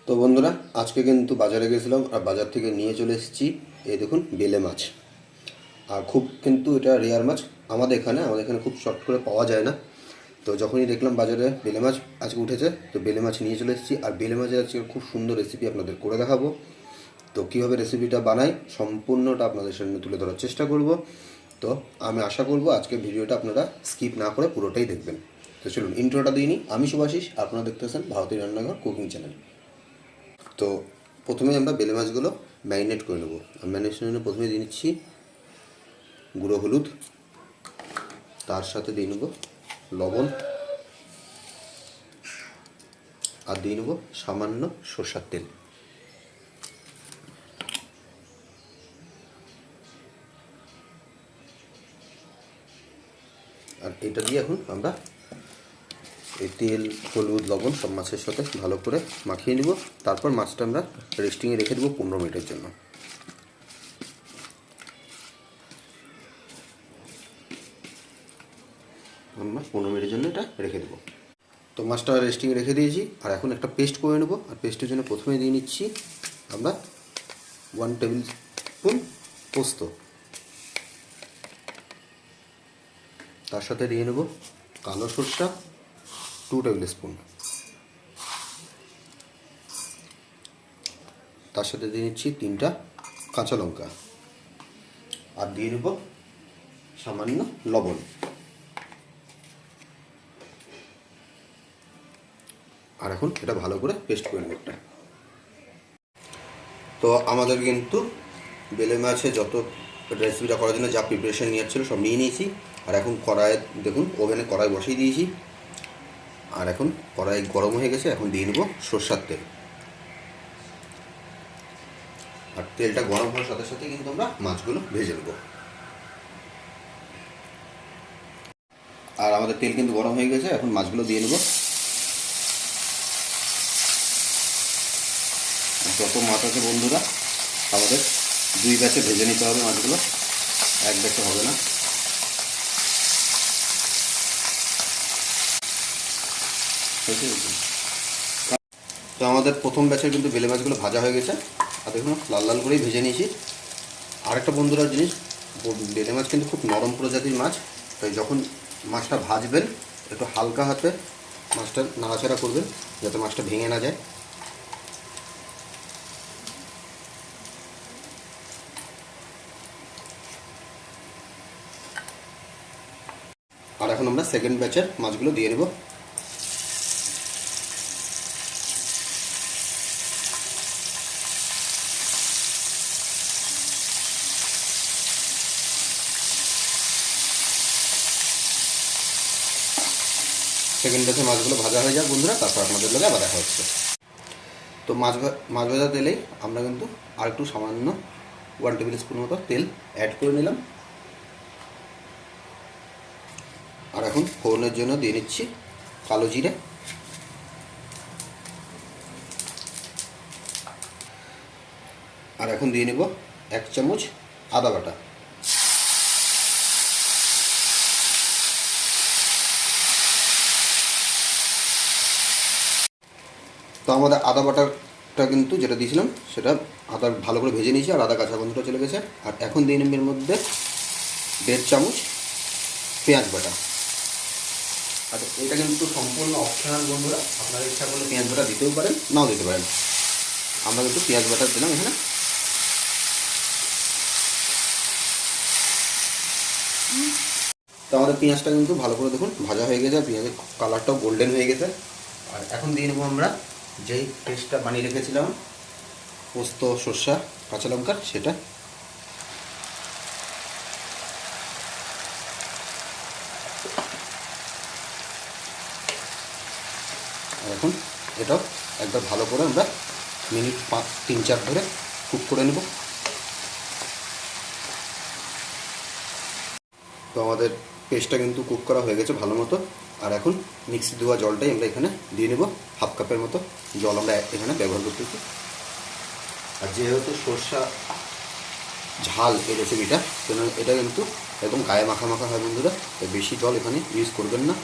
তো বন্ধুরা, আজকে কিন্তু বাজারে গেছিলাম আর বাজার থেকে নিয়ে চলে এসেছি এই দেখুন বেলে মাছ। আর খুব কিন্তু এটা রেয়ার মাছ। আমাদের এখানে খুব শর্ট করে পাওয়া যায় না। তো যখনই দেখলাম বাজারে বেলে মাছ আজকে উঠেছে, তো বেলে মাছ নিয়ে চলে এসেছি। আর বেলে মাছের আজকে খুব সুন্দর রেসিপি আপনাদের করে দেখাবো। তো কীভাবে রেসিপিটা বানাই সম্পূর্ণটা আপনাদের সামনে তুলে ধরার চেষ্টা করব। তো আমি আশা করব আজকে ভিডিওটা আপনারা স্কিপ না করে পুরোটাই দেখবেন। তো চলুন ইন্ট্রোটা দিয়ে নিই। আমি শুভাশিস, আপনারা দেখতেছেন ভারতীয় রান্নাঘর কুকিং চ্যানেল। তো প্রথমে আমরা বেলে মাছগুলো ম্যারিনেট করে নেব। ম্যারিনেশনে প্রথমে দিয়ে নিচ্ছি গুঁড়ো হলুদ, তার সাথে দিয়ে নেব লবণ, আর দিয়ে নেব সামান্য সরষের তেল। আর এটা দিয়ে এখন আমরা এই তেল, হলুদ, লবণ সব মাছের সাথে ভালো করে মাখিয়ে নেব। তারপর মাছটা আমরা রেস্টিংয়ে রেখে দেবো 15 মিনিটের জন্য। আমরা 15 মিনিটের জন্য এটা রেখে দেবো। তো মাছটা রেস্টিংয়ে রেখে দিয়েছি। আর এখন একটা পেস্ট করে নেব। আর পেস্টের জন্য প্রথমে দিয়ে নিচ্ছি আমরা 1 টেবিল স্পুন পোস্ত, তার সাথে দিয়ে নেব কালো সরষা 2 টেবিল স্পুন, তার সাথে দিয়ে নিচ্ছি 3টা কাঁচা লঙ্কা, আর দিয়ে নেব সামান্য লবণ। আর এখন এটা ভালো করে পেস্ট করে নেব একটা। তো আমাদের কিন্তু বেলে মাছে যত রেসিপিটা করার জন্য যা প্রিপারেশন নিয়ে ছিল সব নিয়ে নিয়েছি। আর এখন কড়াই দেখুন, ওভেনে কড়াই বসিয়ে দিয়েছি। আর এখন কড়াই গরম হয়ে গেছে। এখন দিয়ে নেব সরষের তেল। আর তেলটা গরম হওয়ার সাথে সাথে কিন্তু আমরা মাছগুলো ভেজে নেব। আর আমাদের তেল কিন্তু গরম হয়ে গেছে। এখন মাছগুলো দিয়ে নেব। যত মাছ আছে বন্ধুরা, আমাদের 2 ব্যাচে ভেজে নিতে হবে মাছগুলো, 1 ব্যাচে হবে না। তো আমাদের প্রথম ব্যাচের কিন্তু বেলে মাছগুলো ভাজা হয়ে গেছে। আর দেখুন লাল লাল করেই ভেজে নিয়েছি। আরেকটা বন্ধুরা জিনিস, বেলে মাছ কিন্তু খুব নরম প্রজাতির মাছ। তাই যখন মাছটা ভাজবেন একটু হালকা হাতে মাছটা নাড়াচাড়া করবেন, যাতে মাছটা ভেঙে না যায়। আর এখন আমরা সেকেন্ড ব্যাচের মাছগুলো দিয়ে নেব। সেকেন্ড ব্যাচের মাছগুলো ভাজা হয়ে যাক বন্ধুরা, তারপর আপনাদের লগে আবার দেখা হচ্ছে। তো মাছ ভাজা তেলেই আমরা কিন্তু আর একটু সামান্য 1 টেবিল স্পুন মতো তেল অ্যাড করে নিলাম। আর এখন ফোড়নের জন্য দিয়ে নিচ্ছি কালো জিরে, আর এখন দিয়ে নেব 1 চামচ আদা বাটা। তো আমাদের আদা বাটাটা কিন্তু যেটা দিয়েছিলাম সেটা আদা ভালো করে ভেজে নিয়েছি। আর আদা কাঁচা গন্ধটা চলে গেছে। আর এখন দিয়ে নেব এর মধ্যে 1.5 চামচ পেঁয়াজ বাটা। আচ্ছা, এটা কিন্তু সম্পূর্ণ অপশনাল বন্ধুরা, আপনারা ইচ্ছা করলে পেঁয়াজ বাটা দিতেও পারেন, নাও দিতে পারেন। আমরা কিন্তু পেঁয়াজ বাটা দিলাম এখানে। তো আমাদের পেঁয়াজটা কিন্তু ভালো করে দেখুন ভাজা হয়ে গেছে। পেঁয়াজের কালারটাও গোল্ডেন হয়ে গেছে। আর এখন দিয়ে নেবো আমরা যেই পেস্টটা বানিয়ে রেখেছিলাম পোস্ত, সর্ষা, কাঁচা লঙ্কার, সেটা। আর এখন এটাও একবার ভালো করে আমরা মিনিট 3-4 ধরে কুক করে নেব। তো আমাদের পেস্টটা কিন্তু কুক করা হয়ে গেছে ভালো মতো। আর এখন মিক্সি দেওয়া জলটাই আমরা এখানে দিয়ে নেব। 1/2 কাপের মতো জল আমরা এখানে ব্যবহার করতেছি। আর যেহেতু সর্ষা ঝাল এই রেসিপিটা, এটা কিন্তু একদম গায়ে মাখা মাখা হয় বন্ধুরা, তাই বেশি জল এখানে ইউজ করবেন না।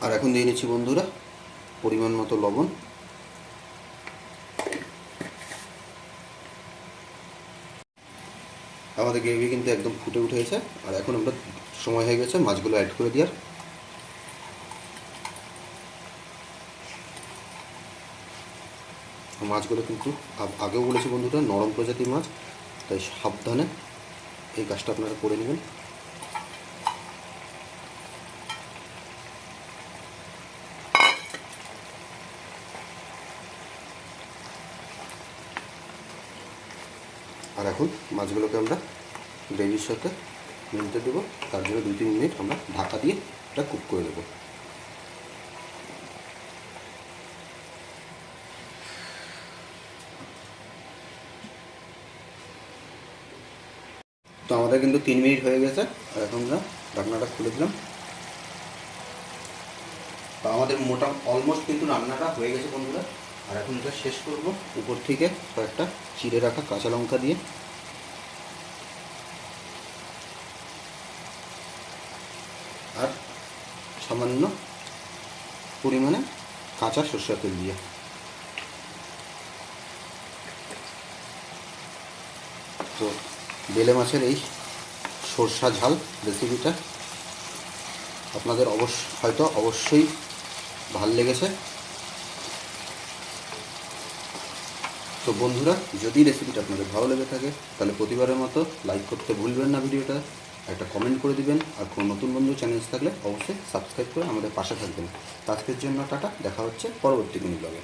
আর এখন দিয়ে নিচ্ছি বন্ধুরা পরিমাণ মতো লবণ। আমাদের গ্রেভি কিন্তু একদম ফুটে উঠেছে। আর এখন আমরা সময় হয়ে গেছে মাছগুলো অ্যাড করে দেওয়ার। মাছগুলো কিন্তু আগেও বলেছি বন্ধুরা নরম প্রজাতির মাছ, তাই সাবধানে এই কাজটা আপনারা করে নেবেন। আর এখন মাছগুলোকে আমরা গ্রেভির সাথে মিলতে দেবো। তার জন্য 2-3 মিনিট আমরা ঢাকা দিয়ে এটা কুক করে দেবো। তো আমাদের কিন্তু 3 মিনিট হয়ে গেছে। আর এখন আমরা ঢাকনাটা খুলে দিলাম। তো আমাদের মোটা অলমোস্ট কিন্তু রান্নাটা হয়ে গেছে বন্ধুরা। আর এখন এটা শেষ করব উপর থেকে কয়েকটা চিড়ে রাখা কাঁচা লঙ্কা দিয়ে। আর সামান্য পরিমাণে কাঁচা সরষের তেল দিয়ে। তো বেলে মাছের এই সরষা ঝাল রেসিপিটা আপনাদের অবশ্যই ভালো লেগেছে। তো বন্ধুরা, যদি রেসিপিটা আপনাদের ভালো লেগে থাকে তাহলে প্রতিবারের মতো লাইক করতে ভুলবেন না, ভিডিওটা একটা কমেন্ট করে দিবেন। আর কোনো নতুন বন্ধু চ্যানেল থাকলে অবশ্যই সাবস্ক্রাইব করে আমাদের পাশে থাকবেন। আজকের জন্য টাটা, দেখা হচ্ছে পরবর্তী কোনো ব্লগে।